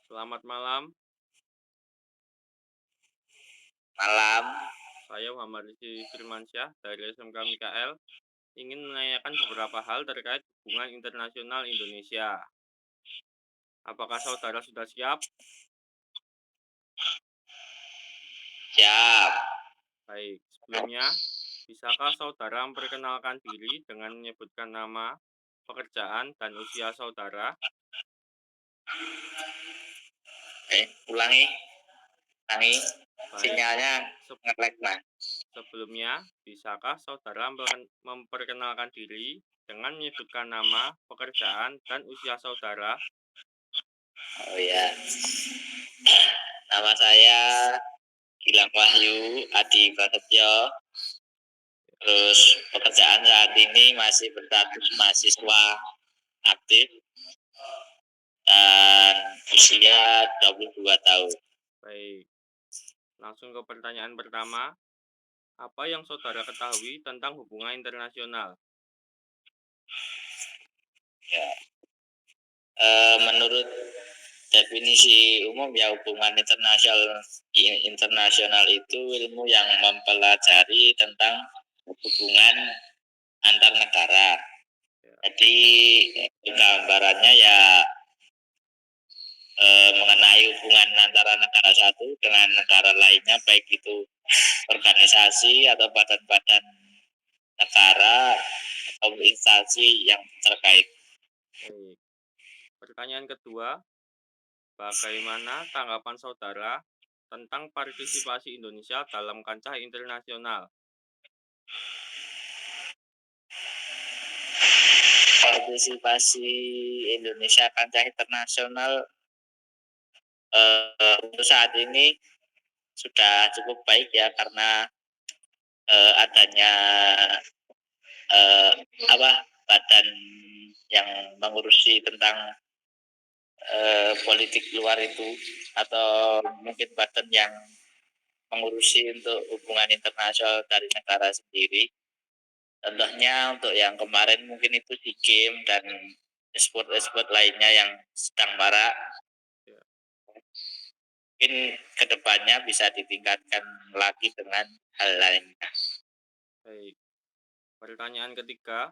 Selamat malam, Malam, saya Muhammad Rizky Firmansyah dari SMK Mikael ingin menanyakan beberapa hal terkait hubungan internasional Indonesia. Apakah saudara sudah siap? siap. Baik, sebelumnya, bisakah saudara memperkenalkan diri dengan menyebutkan nama, pekerjaan, dan usia saudara? Ulangi, ulangi. Baik, Sinyalnya se- nge-lag, Mas. sebelumnya, bisakah saudara memperkenalkan diri dengan menyebutkan nama, pekerjaan, dan usia saudara? Oh ya, nama saya Gilang Wahyu Adi Prasetyo. Terus pekerjaan saat ini masih berstatus mahasiswa aktif dan usia 22 tahun. Baik, langsung ke pertanyaan pertama. Apa yang saudara ketahui tentang hubungan internasional? Ya. Menurut definisi umum ya hubungan internasional itu ilmu yang mempelajari tentang hubungan antar negara. Ya, Jadi gambarannya ya mengenai hubungan antara negara satu dengan negara lainnya, baik itu organisasi atau badan-badan negara atau instansi yang terkait. baik. Pertanyaan kedua, bagaimana tanggapan saudara tentang partisipasi Indonesia dalam kancah internasional? Partisipasi Indonesia kancah internasional untuk saat ini sudah cukup baik ya, karena adanya eh, apa badan yang mengurusi tentang politik luar itu, atau mungkin badan yang mengurusi untuk hubungan internasional dari negara sendiri. Contohnya untuk yang kemarin mungkin itu di game dan e-sport lainnya yang sedang marak. Ya, Mungkin kedepannya bisa ditingkatkan lagi dengan hal lainnya. baik. Pertanyaan ketiga,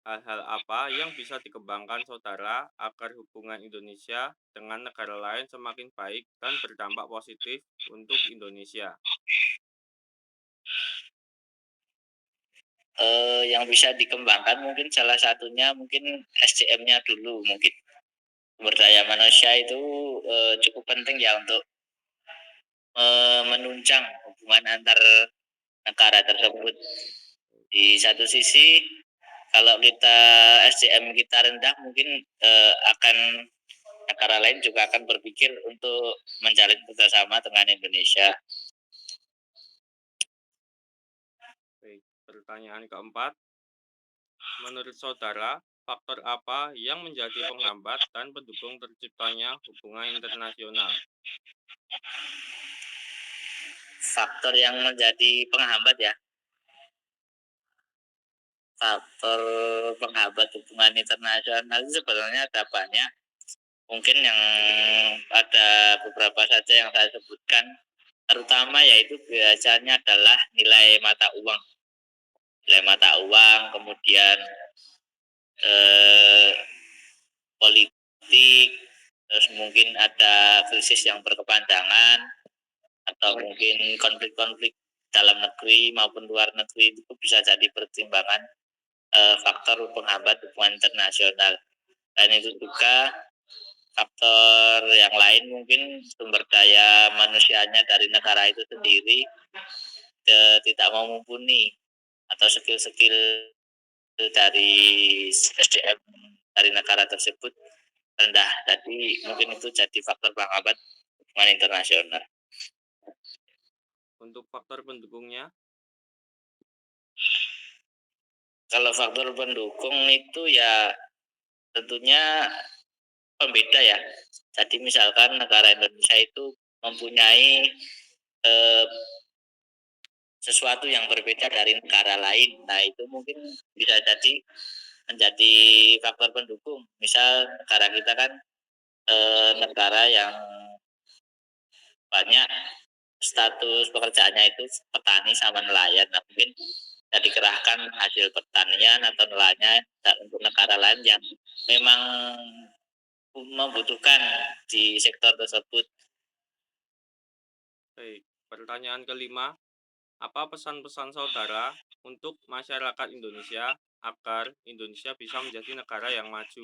hal-hal apa yang bisa dikembangkan saudara agar hubungan Indonesia dengan negara lain semakin baik dan berdampak positif untuk Indonesia? Yang bisa dikembangkan mungkin salah satunya mungkin SDM-nya dulu, mungkin sumber daya manusia itu cukup penting ya untuk menunjang hubungan antar negara tersebut. Di satu sisi, kalau kita SDM kita rendah, mungkin akan negara lain juga akan berpikir untuk menjalin kerjasama dengan Indonesia. Baik. Pertanyaan keempat, menurut saudara, faktor apa yang menjadi penghambat dan pendukung terciptanya hubungan internasional? Faktor yang menjadi penghambat ya, faktor penghambat hubungan internasional itu sebenarnya ada banyak. Mungkin yang ada beberapa saja yang saya sebutkan, terutama yaitu biasanya adalah nilai mata uang, kemudian eh, politik, terus mungkin ada krisis yang berkepanjangan, atau mungkin konflik-konflik dalam negeri maupun luar negeri, itu bisa jadi pertimbangan faktor penghambat hubungan internasional. Dan itu juga faktor yang lain, mungkin sumber daya manusianya dari negara itu sendiri tidak mau mumpuni, atau skill-skill dari SDM dari negara tersebut rendah. Jadi mungkin itu jadi faktor penghambat hubungan internasional. Untuk faktor pendukungnya, Kalau faktor pendukung itu ya tentunya pembeda ya. Jadi misalkan negara Indonesia itu mempunyai eh, sesuatu yang berbeda dari negara lain. Nah, itu mungkin bisa jadi menjadi faktor pendukung. Misal negara kita kan negara yang banyak status pekerjaannya itu petani sama nelayan. Nah, mungkin bisa dikerahkan hasil pertanian atau nelayannya untuk negara lain yang memang membutuhkan di sektor tersebut. Baik, pertanyaan kelima, apa pesan-pesan saudara untuk masyarakat Indonesia agar Indonesia bisa menjadi negara yang maju?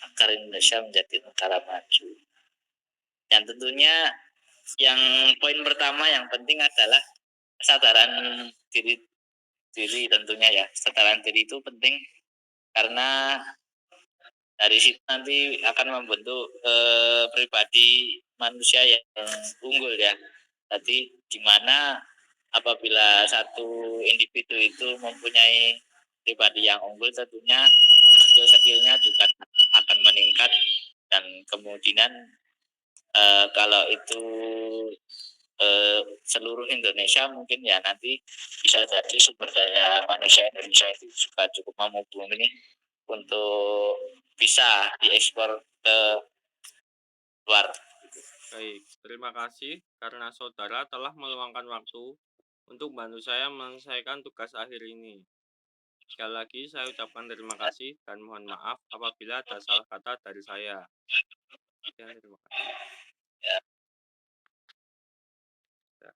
Agar Indonesia menjadi negara maju. Yang tentunya yang poin pertama yang penting adalah kesadaran diri diri tentunya ya. Kesadaran diri itu penting karena dari situ nanti akan membentuk pribadi manusia yang unggul ya. Jadi di mana apabila satu individu itu mempunyai pribadi yang unggul, tentunya skill-skillnya juga akan meningkat, dan kemungkinan kalau itu seluruh Indonesia mungkin ya nanti bisa jadi sumber daya manusia Indonesia itu juga cukup mumpuni untuk bisa diekspor ke luar. Baik, terima kasih karena saudara telah meluangkan waktu untuk bantu saya menyelesaikan tugas akhir ini. Sekali lagi saya ucapkan terima kasih dan mohon maaf apabila ada salah kata dari saya. Sekian, terima kasih. Ya.